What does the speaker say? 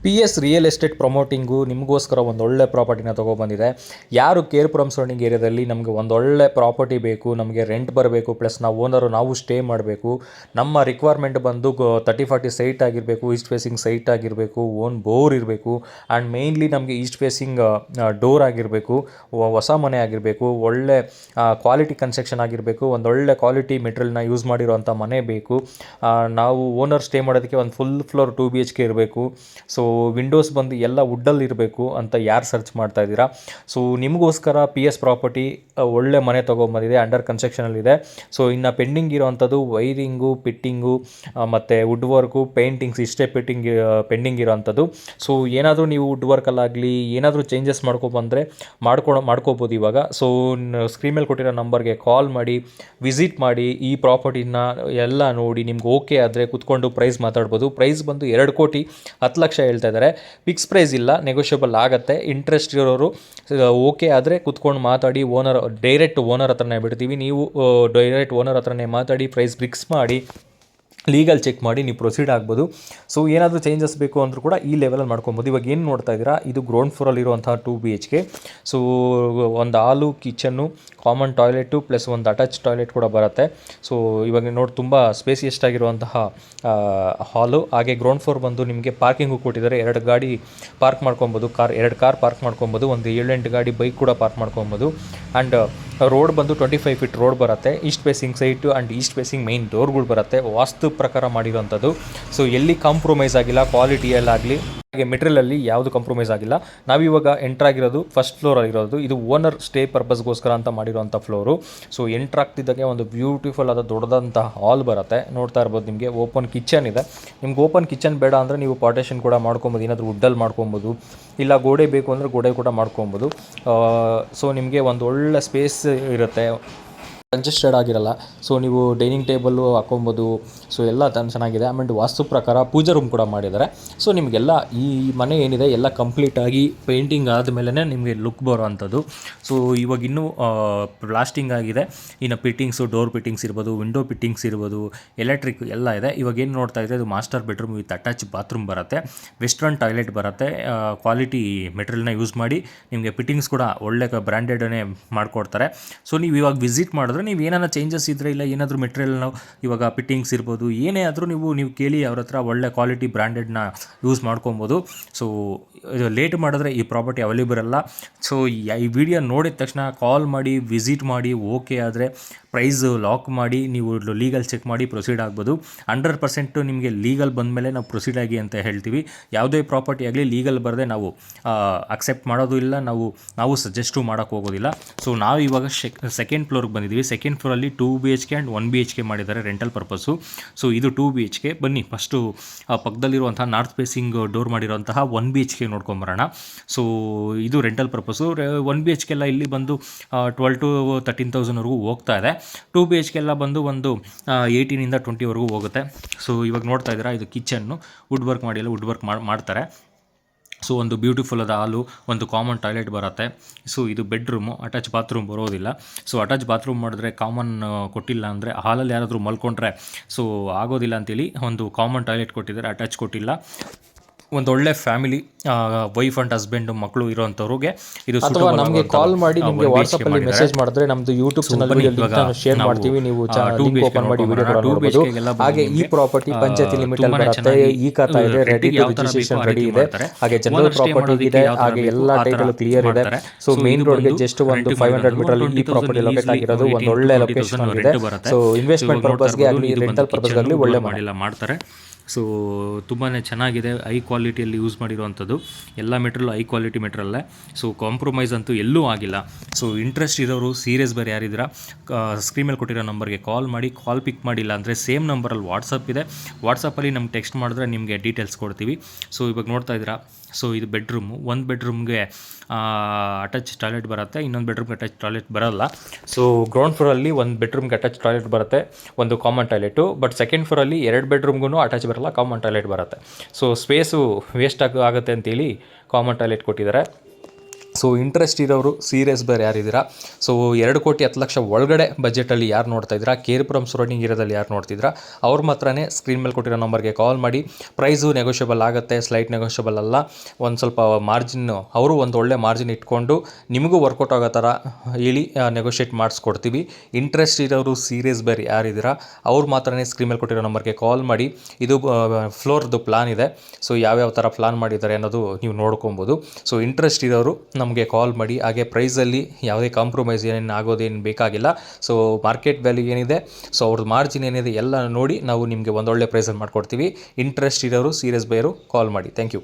PS real estate ಪ್ರಮೋಟಿಂಗು ನಿಮಗೋಸ್ಕರ ಒಂದೊಳ್ಳೆ ಪ್ರಾಪರ್ಟಿನ ತೊಗೊಬಂದಿದೆ. ಯಾರು ಕೇರ್ಪುರಂ ಸರೌಂಡಿಂಗ್ ಏರಿಯಾದಲ್ಲಿ ನಮಗೆ ಒಂದೊಳ್ಳೆ ಪ್ರಾಪರ್ಟಿ ಬೇಕು, ನಮಗೆ ರೆಂಟ್ ಬರಬೇಕು, ಪ್ಲಸ್ ನಾವು ಸ್ಟೇ ಮಾಡಬೇಕು, ನಮ್ಮ ರಿಕ್ವೈರ್ಮೆಂಟ್ ಬಂದು 30-40 ಸೈಟ್ ಆಗಿರಬೇಕು, ಈಸ್ಟ್ ಫೇಸಿಂಗ್ ಸೈಟ್ ಆಗಿರಬೇಕು, ಓನ್ ಬೋರ್ ಇರಬೇಕು, ಆ್ಯಂಡ್ ಮೇಯ್ನ್ಲಿ ನಮಗೆ ಈಸ್ಟ್ ಫೇಸಿಂಗ್ ಡೋರ್ ಆಗಿರಬೇಕು, ಹೊಸ ಮನೆ ಆಗಿರಬೇಕು, ಒಳ್ಳೆ ಕ್ವಾಲಿಟಿ ಕನ್ಸ್ಟ್ರಕ್ಷನ್ ಆಗಿರಬೇಕು, ಒಂದೊಳ್ಳೆ ಕ್ವಾಲಿಟಿ ಮೆಟೀರಿಯಲ್ನ ಯೂಸ್ ಮಾಡಿರೋಂಥ ಮನೆ ಬೇಕು. ನಾವು ಓನರ್ ಸ್ಟೇ ಮಾಡೋದಕ್ಕೆ ಒಂದು ಫುಲ್ ಫ್ಲೋರ್ 2 BHK ಇರಬೇಕು. ಸೊ ವಿಂಡೋಸ್ ಬಂದು ಎಲ್ಲ ವುಡ್ಡಲ್ಲಿ ಇರಬೇಕು ಅಂತ ಯಾರು ಸರ್ಚ್ ಮಾಡ್ತಾ ಇದ್ದೀರಾ, ಸೊ ನಿಮಗೋಸ್ಕರ PS ಪ್ರಾಪರ್ಟಿ ಒಳ್ಳೆ ಮನೆ ತೊಗೊಂಬಂದಿದೆ, ಅಂಡರ್ ಕನ್ಸ್ಟ್ರಕ್ಷನಲ್ಲಿದೆ. ಸೊ ಇನ್ನು ಪೆಂಡಿಂಗ್ ಇರೋವಂಥದ್ದು ವೈರಿಂಗು, ಪಿಟ್ಟಿಂಗು ಮತ್ತು ವುಡ್ ವರ್ಕು, ಪೇಂಟಿಂಗ್ಸ್ ಇಷ್ಟೇ ಪೆಂಡಿಂಗ್ ಇರೋವಂಥದ್ದು. ಸೊ ಏನಾದರೂ ನೀವು ವುಡ್ ವರ್ಕಲ್ಲಾಗಲಿ ಏನಾದರೂ ಚೇಂಜಸ್ ಮಾಡ್ಕೊಬಂದರೆ ಮಾಡ್ಕೋಬೋದು ಇವಾಗ. ಸೊ ಸ್ಕ್ರೀನ್ ಮೇಲೆ ಕೊಟ್ಟಿರೋ ನಂಬರ್ಗೆ ಕಾಲ್ ಮಾಡಿ, ವಿಸಿಟ್ ಮಾಡಿ, ಈ ಪ್ರಾಪರ್ಟಿನ ಎಲ್ಲ ನೋಡಿ ನಿಮ್ಗೆ ಓಕೆ ಆದರೆ ಕುತ್ಕೊಂಡು ಪ್ರೈಸ್ ಮಾತಾಡ್ಬೋದು. ಪ್ರೈಸ್ ಬಂದು 2,10,00,000 ಹೇಳ್ತಾ ಇದ್ದಾರೆ. ಫಿಕ್ಸ್ ಪ್ರೈಸ್ ಇಲ್ಲ, ನೆಗೋಷಿಯಬಲ್ ಆಗುತ್ತೆ. ಇಂಟ್ರೆಸ್ಟ್ ಇರೋರು ಓಕೆ ಆದರೆ ಕುತ್ಕೊಂಡು ಮಾತಾಡಿ, ಡೈರೆಕ್ಟ್ ಓನರ್ ಹತ್ರನೇ ಬಿಡ್ತೀವಿ. ನೀವು ಡೈರೆಕ್ಟ್ ಓನರ್ ಹತ್ರನೇ ಮಾತಾಡಿ, ಪ್ರೈಸ್ ಫಿಕ್ಸ್ ಮಾಡಿ, ಲೀಗಲ್ ಚೆಕ್ ಮಾಡಿ ನೀವು ಪ್ರೊಸೀಡ್ ಆಗ್ಬೋದು. ಸೊ ಏನಾದರೂ ಚೇಂಜಸ್ ಬೇಕು ಅಂದರೂ ಕೂಡ ಈ ಲೆವೆಲಲ್ಲಿ ಮಾಡ್ಕೊಬೋದು. ಇವಾಗ ಏನು ನೋಡ್ತಾ ಇದ್ದೀರಾ, ಇದು ಗ್ರೌಂಡ್ ಫ್ಲೋರಲ್ಲಿರುವಂಥ 2 BHK. ಸೊ ಒಂದು ಹಾಲು, ಕಿಚನ್ನು, ಕಾಮನ್ ಟಾಯ್ಲೆಟು ಪ್ಲಸ್ ಒಂದು ಅಟ್ಯಾಚ್ ಟಾಯ್ಲೆಟ್ ಕೂಡ ಬರುತ್ತೆ. ಸೊ ಇವಾಗ ನೋಡಿ ತುಂಬ ಸ್ಪೇಸಿಯಸ್ಟ್ ಆಗಿರುವಂತಹ ಹಾಲು. ಹಾಗೆ ಗ್ರೌಂಡ್ ಫ್ಲೋರ್ ಬಂದು ನಿಮಗೆ ಪಾರ್ಕಿಂಗು ಕೊಟ್ಟಿದ್ದಾರೆ. 2 ಗಾಡಿ ಪಾರ್ಕ್ ಮಾಡ್ಕೊಬೋದು, 2 ಕಾರ್ ಪಾರ್ಕ್ ಮಾಡ್ಕೊಬೋದು, ಒಂದು 7-8 ಗಾಡಿ ಬೈಕ್ ಕೂಡ ಪಾರ್ಕ್ ಮಾಡ್ಕೊಬೋದು. ಆ್ಯಂಡ್ ರೋಡ್ ಬಂದು 25 ಫೀಟ್ ರೋಡ್ ಬರುತ್ತೆ. East facing site and east facing main ಡೋರ್ಗಳು ಬರುತ್ತೆ, ವಾಸ್ತು ಪ್ರಕಾರ ಮಾಡಿರೋಂಥದ್ದು. ಸೊ ಎಲ್ಲಿ ಕಾಂಪ್ರಮೈಸ್ ಆಗಿಲ್ಲ, ಕ್ವಾಲಿಟಿಯಲ್ಲಾಗಲಿ ಹಾಗೆ ಮೆಟೀರಿಯಲಲ್ಲಿ ಯಾವುದು ಕಾಂಪ್ರಮೈಸ್ ಆಗಿಲ್ಲ. ನಾವಿವಾಗ ಎಂಟ್ರಾಗಿರೋದು ಫಸ್ಟ್ ಫ್ಲೋರಲ್ಲಿರೋದು. ಇದು ಓನರ್ ಸ್ಟೇ ಪರ್ಪಸ್ಗೋಸ್ಕರ ಅಂತ ಮಾಡಿರೋಂಥ ಫ್ಲೋರು. ಸೊ ಎಂಟ್ರಾಗ್ತಿದ್ದಾಗೆ ಒಂದು ಬ್ಯೂಟಿಫುಲ್ ಆದ ದೊಡ್ಡದಂಥ ಹಾಲ್ ಬರುತ್ತೆ, ನೋಡ್ತಾ ಇರ್ಬೋದು. ನಿಮಗೆ ಓಪನ್ ಕಿಚನ್ ಇದೆ. ನಿಮ್ಗೆ ಓಪನ್ ಕಿಚನ್ ಬೇಡ ಅಂದರೆ ನೀವು ಪಾರ್ಟೇಷನ್ ಕೂಡ ಮಾಡ್ಕೊಬೋದು, ಏನಾದರೂ ವುಡ್ಡಲ್ಲಿ ಮಾಡ್ಕೊಬೋದು, ಇಲ್ಲ ಗೋಡೆ ಬೇಕು ಅಂದರೆ ಗೋಡೆ ಕೂಡ ಮಾಡ್ಕೊಬೋದು. ಸೊ ನಿಮಗೆ ಒಂದು ಒಳ್ಳೆ ಸ್ಪೇಸ್ ಇರುತ್ತೆ, ಕಂಜೆಸ್ಟೆಡ್ ಆಗಿರಲ್ಲ. ಸೊ ನೀವು ಡೈನಿಂಗ್ ಟೇಬಲ್ಲು ಹಾಕೊಬೋದು. ಸೊ ಎಲ್ಲ ಚೆನ್ನಾಗಿದೆ. ಆಮೇಲೆ ವಾಸ್ತು ಪ್ರಕಾರ ಪೂಜಾ ರೂಮ್ ಕೂಡ ಮಾಡಿದ್ದಾರೆ. ಸೊ ನಿಮಗೆಲ್ಲ ಈ ಮನೆ ಏನಿದೆ ಎಲ್ಲ ಕಂಪ್ಲೀಟಾಗಿ ಪೇಂಟಿಂಗ್ ಆದಮೇಲೆ ನಿಮಗೆ ಲುಕ್ ಬರೋ ಅಂಥದ್ದು. ಸೊ ಇವಾಗ ಇನ್ನೂ ಪ್ಲಾಸ್ಟಿಂಗ್ ಆಗಿದೆ, ಇನ್ನು ಪಿಟ್ಟಿಂಗ್ಸು, ಡೋರ್ ಪಿಟ್ಟಿಂಗ್ಸ್ ಇರ್ಬೋದು, ವಿಂಡೋ ಪಿಟ್ಟಿಂಗ್ಸ್ ಇರ್ಬೋದು, ಎಲೆಕ್ಟ್ರಿಕ್ ಎಲ್ಲ ಇದೆ. ಇವಾಗ ಏನು ನೋಡ್ತಾ ಇದ್ದರೆ, ಅದು master bedroom with attach bathroom ಬರುತ್ತೆ, ವೆಸ್ಟರ್ನ್ ಟಾಯ್ಲೆಟ್ ಬರುತ್ತೆ. ಕ್ವಾಲಿಟಿ ಮೆಟೀರಿಯಲ್ನ ಯೂಸ್ ಮಾಡಿ ನಿಮಗೆ ಪಿಟ್ಟಿಂಗ್ಸ್ ಕೂಡ ಒಳ್ಳೆ ಬ್ರ್ಯಾಂಡೆಡನ್ನೇ ಮಾಡಿಕೊಡ್ತಾರೆ. ಸೊ ನೀವು ಇವಾಗ ವಿಸಿಟ್ ಮಾಡಿದ್ರೆ ನೀವು ಏನಾರ ಚೇಂಜಸ್ ಇದ್ದರೆ, ಇಲ್ಲ ಏನಾದರೂ ಮೆಟೀರಿಯಲ್ ನಾವು ಇವಾಗ ಪಿಟ್ಟಿಂಗ್ಸ್ ಇರ್ಬೋದು, ಏನೇ ಆದರೂ ನೀವು ಕೇಳಿ ಅವ್ರ ಹತ್ರ ಒಳ್ಳೆ ಕ್ವಾಲಿಟಿ ಬ್ರ್ಯಾಂಡೆಡ್ನ ಯೂಸ್ ಮಾಡ್ಕೊಬೋದು. ಸೊ ಲೇಟ್ ಮಾಡಿದ್ರೆ ಈ ಪ್ರಾಪರ್ಟಿ ಅವೈಲೇಬಲ್ ಅಲ್ಲ. ಸೊ ಈ ವಿಡಿಯೋ ನೋಡಿದ ತಕ್ಷಣ ಕಾಲ್ ಮಾಡಿ, ವಿಸಿಟ್ ಮಾಡಿ, ಓಕೆ ಆದರೆ ಪ್ರೈಸ್ ಲಾಕ್ ಮಾಡಿ ನೀವು ಲೀಗಲ್ ಚೆಕ್ ಮಾಡಿ ಪ್ರೊಸೀಡ್ ಆಗ್ಬೋದು. 100% ನಿಮಗೆ ಲೀಗಲ್ ಬಂದಮೇಲೆ ನಾವು ಪ್ರೊಸೀಡ್ ಆಗಿ ಅಂತ ಹೇಳ್ತೀವಿ. ಯಾವುದೇ ಪ್ರಾಪರ್ಟಿ ಆಗಲಿ ಲೀಗಲ್ ಬರದೆ ನಾವು ಅಕ್ಸೆಪ್ಟ್ ಮಾಡೋದು ಇಲ್ಲ, ನಾವು ಸಜೆಸ್ಟು ಮಾಡೋಕ್ಕೆ ಹೋಗೋದಿಲ್ಲ. ಸೊ ನಾವು ಇವಾಗ ಸೆಕೆಂಡ್ ಫ್ಲೋರ್ಗೆ ಬಂದಿದ್ದೀವಿ. ಸೆಕೆಂಡ್ ಫ್ಲೋರಲ್ಲಿ 2 BHK ಆ್ಯಂಡ್ 1 BHK ಮಾಡಿದ್ದಾರೆ ರೆಂಟಲ್ ಪರ್ಪಸ್ಸು. ಸೊ ಇದು 2 BHK. ಬನ್ನಿ ಫಸ್ಟು ಪಕ್ಕದಲ್ಲಿರುವಂಥ ನಾರ್ತ್ ಫೇಸಿಂಗ್ ಡೋರ್ ಮಾಡಿರುವಂತಹ 1 BHK ನೋಡ್ಕೊಂಬರೋಣ. ಸೊ ಇದು ರೆಂಟಲ್ ಪರ್ಪಸ್ಸು. 1 BHK ಎಲ್ಲ ಇಲ್ಲಿ ಬಂದು 12,000 to 13,000ವರೆಗೂ ಹೋಗ್ತಾ ಇದೆ. 2 BHK ಎಲ್ಲ ಬಂದು ಒಂದು 18 to 20ವರೆಗೂ ಹೋಗುತ್ತೆ. ಸೊ ಇವಾಗ ನೋಡ್ತಾ ಇದ್ದೀರಾ, ಇದು ಕಿಚನ್ನು, ವುಡ್ ವರ್ಕ್ ಮಾಡಿಲ್ಲ, ವುಡ್ ವರ್ಕ್ ಮಾಡ್ತಾರೆ. ಸೊ ಒಂದು ಬ್ಯೂಟಿಫುಲ್ ಆದ ಹಾಲು, ಒಂದು ಕಾಮನ್ ಟಾಯ್ಲೆಟ್ ಬರುತ್ತೆ. ಸೊ ಇದು ಬೆಡ್ರೂಮು, ಅಟ್ಯಾಚ್ ಬಾತ್ರೂಮ್ ಬರೋದಿಲ್ಲ. ಸೊ ಅಟ್ಯಾಚ್ ಬಾತ್ರೂಮ್ ಮಾಡಿದ್ರೆ ಕಾಮನ್ ಕೊಟ್ಟಿಲ್ಲ ಅಂದರೆ, ಹಾಲಲ್ಲಿ ಯಾರಾದರೂ ಮಲ್ಕೊಂಡ್ರೆ ಸೊ ಆಗೋದಿಲ್ಲ ಅಂತೇಳಿ ಒಂದು ಕಾಮನ್ ಟಾಯ್ಲೆಟ್ ಕೊಟ್ಟಿದ್ದಾರೆ, ಅಟ್ಯಾಚ್ ಕೊಟ್ಟಿಲ್ಲ. ಒಂದು ಒಳ್ಳೆ ಫ್ಯಾಮಿಲಿ, ವೈಫ್ ಆ್ಯಂಡ್ ಹಸ್ಬೆಂಡ್, ಮಕ್ಕಳು ಇರೋಂಥವ್ರಿಗೆ ಇದು ಅಥವಾ ನಮಗೆ ಕಾಲ್ ಮಾಡಿ ನಿಮಗೆ ವಾಟ್ಸಪ್ಪಲ್ಲಿ ಮೆಸೇಜ್ ಮಾಡಿದ್ರೆ ನಮ್ಮದು ಯೂಟ್ಯೂಬ್ ಚಾನಲ್ ಶೇರ್ ಮಾಡ್ತೀವಿ. ನೀವು ಲಿಂಕ್ ಓಪನ್ ಮಾಡಿ ವಿಡಿಯೋ ಕೂಡ ನೋಡಬಹುದು. ಹಾಗೆ ಈ ಪ್ರಾಪರ್ಟಿ ಪಂಚಾಯತಿ ಲಿಮಿಟ್ ಅಲ್ಲಿ ಬರುತ್ತೆ, ಈ ಖಾತಾ ಇದೆ, ರೆಡಿ ಟು ರಿಜಿಸ್ಟ್ರೇಷನ್ ರೆಡಿ ಇದೆ. ಹಾಗೆ ಜನರಲ್ ಪ್ರಾಪರ್ಟಿ ಇದೆ, ಹಾಗೆ ಎಲ್ಲ ಟೈಟಲ್ ಕ್ಲಿಯರ್ ಇದೆ. ಸೊ ಮೇನ್ ರೋಡ್ಗೆ ಜಸ್ಟ್ ಒಂದು 500 ಮೀಟರ್ ಅಲ್ಲಿ ಈ ಪ್ರಾಪರ್ಟಿ ಲೊಕೇಟ್ ಆಗಿರೋದು, ಒಂದು ಒಳ್ಳೆ ಲೊಕೇಶನ್ ಇದೆ. ಸೊ ಇನ್ವೆಸ್ಟ್ಮೆಂಟ್ ಪರ್ಪಸ್ಗೆ ಆಗಲಿ ರೆಂಟಲ್ ಪರ್ಪಸ್ಗೆ ಆಗಲಿ ಒಳ್ಳೆ ಮಾಡ್ತಾರೆ. ಸೊ ತುಂಬಾ ಚೆನ್ನಾಗಿದೆ, ಹೈ ಕ್ವಾಲಿಟಿಯಲ್ಲಿ ಯೂಸ್ ಮಾಡಿರುವಂಥದ್ದು. ಎಲ್ಲ ಮೆಟೀರಿಯಲ್ ಹೈ ಕ್ವಾಲಿಟಿ ಮೆಟೀರಿಯಲ್ಲೇ. ಸೊ ಕಾಂಪ್ರಮೈಸ್ ಅಂತೂ ಎಲ್ಲೂ ಆಗಿಲ್ಲ. ಸೊ ಇಂಟ್ರೆಸ್ಟ್ ಇರೋರು, ಸೀರಿಯಸ್ ಬೇರೆ ಯಾರಿದ್ದೀರಾ, ಸ್ಕ್ರೀನ್ ಮೇಲೆ ಕೊಟ್ಟಿರೋ ನಂಬರ್ಗೆ ಕಾಲ್ ಮಾಡಿ. ಕಾಲ್ ಪಿಕ್ ಮಾಡಿಲ್ಲ ಅಂದರೆ ಸೇಮ್ ನಂಬರಲ್ಲಿ ವಾಟ್ಸಪ್ ಇದೆ, ವಾಟ್ಸಪ್ಪಲ್ಲಿ ನಮ್ಗೆ ಟೆಕ್ಸ್ಟ್ ಮಾಡಿದ್ರೆ ನಿಮಗೆ ಡೀಟೇಲ್ಸ್ ಕೊಡ್ತೀವಿ. ಸೊ ಇವಾಗ ನೋಡ್ತಾ ಇದ್ದೀರಾ, ಸೊ ಇದು ಬೆಡ್ರೂಮು. ಒಂದು ಬೆಡ್ರೂಮ್ಗೆ ಅಟ್ಯಾಚ್ ಟಾಯ್ಲೆಟ್ ಬರುತ್ತೆ, ಇನ್ನೊಂದು ಬೆಡ್ರೂಮ್ಗೆ ಅಟ್ಯಾಚ್ ಟಾಯ್ಲೆಟ್ ಬರೋಲ್ಲ. ಸೊ ಗ್ರೌಂಡ್ ಫ್ಲೋರಲ್ಲಿ ಒಂದು ಬೆಡ್ರೂಮ್ಗೆ ಅಟ್ಯಾಚ್ ಟಾಯ್ಲೆಟ್ ಬರುತ್ತೆ, ಒಂದು ಕಾಮನ್ ಟಾಯ್ಲೆಟು. ಬಟ್ ಸೆಕೆಂಡ್ ಫ್ಲೋರಲ್ಲಿ 2 ಬೆಡ್ರೂಮ್ಗೂ ಅಟ್ಯಾಚ್ ಬರಲ್ಲ, ಕಾಮನ್ ಟಾಯ್ಲೆಟ್ ಬರುತ್ತೆ. ಸೊ ಸ್ಪೇಸು ವೇಸ್ಟ್ ಆಗುತ್ತೆ ಅಂತೇಳಿ ಕಾಮನ್ ಟಾಯ್ಲೆಟ್ ಕೊಟ್ಟಿದ್ದಾರೆ. ಸೊ ಇಂಟ್ರೆಸ್ಟ್ ಇರೋರು ಸೀರಿಯಸ್ ಬೇರೆ ಯಾರಿದ್ದೀರಾ, ಸೊ 2,10,00,000 ಒಳಗಡೆ ಬಜೆಟಲ್ಲಿ ಯಾರು ನೋಡ್ತಾ ಇದ್ದೀರಾ, ಕೇರ್ಪುರಂ ಸರೌಂಡಿಂಗ್ ಏರಿಯಾದಲ್ಲಿ ಯಾರು ನೋಡ್ತಿದ್ದೀರಾ ಅವ್ರ ಮಾತ್ರನೇ ಸ್ಕ್ರೀನ್ ಮೇಲೆ ಕೊಟ್ಟಿರೋ ನಂಬರ್ಗೆ ಕಾಲ್ ಮಾಡಿ. ಪ್ರೈಸು ನೆಗೋಷಿಯಬಲ್ ಆಗುತ್ತೆ, ಸ್ಲೈಟ್ ನೆಗೋಷಿಯಬಲ್ ಅಲ್ಲ. ಒಂದು ಸ್ವಲ್ಪ ಮಾರ್ಜಿನ್ನು ಅವರು ಒಂದು ಒಳ್ಳೆ ಮಾರ್ಜಿನ್ ಇಟ್ಕೊಂಡು ನಿಮಗೂ ವರ್ಕೌಟ್ ಆಗೋ ಥರ ಹೇಳಿ ನೆಗೋಷಿಯೇಟ್ ಮಾಡಿಸ್ಕೊಡ್ತೀವಿ. ಇಂಟ್ರೆಸ್ಟ್ ಇರೋರು ಸೀರಿಯಸ್ ಬೇರೆ ಯಾರಿದ್ದೀರಾ ಅವ್ರು ಮಾತ್ರನೇ ಸ್ಕ್ರೀನ್ ಮೇಲೆ ಕೊಟ್ಟಿರೋ ನಂಬರ್ಗೆ ಕಾಲ್ ಮಾಡಿ. ಇದು ಫ್ಲೋರ್ದು ಪ್ಲಾನ್ ಇದೆ, ಸೊ ಯಾವ್ಯಾವ ಥರ ಪ್ಲಾನ್ ಮಾಡಿದ್ದಾರೆ ಅನ್ನೋದು ನೀವು ನೋಡ್ಕೊಬೋದು. ಸೊ ಇಂಟ್ರೆಸ್ಟ್ ಇರೋರು ನಮಗೆ ಕಾಲ್ ಮಾಡಿ. ಹಾಗೆ ಪ್ರೈಸಲ್ಲಿ ಯಾವುದೇ ಕಾಂಪ್ರಮೈಸ್ ಏನೇನು ಆಗೋದೇನು ಬೇಕಾಗಿಲ್ಲ. ಸೊ ಮಾರ್ಕೆಟ್ ವ್ಯಾಲ್ಯೂ ಏನಿದೆ, ಸೊ ಅವ್ರದ್ದು ಮಾರ್ಜಿನ್ ಏನಿದೆ ಎಲ್ಲ ನೋಡಿ ನಾವು ನಿಮಗೆ ಒಂದೊಳ್ಳೆ ಪ್ರೈಸಲ್ಲಿ ಮಾಡಿಕೊಡ್ತೀವಿ. ಇಂಟ್ರೆಸ್ಟ್ ಇರೋರು ಸೀರಿಯಸ್ ಬೈಯರು ಕಾಲ್ ಮಾಡಿ. Thank you.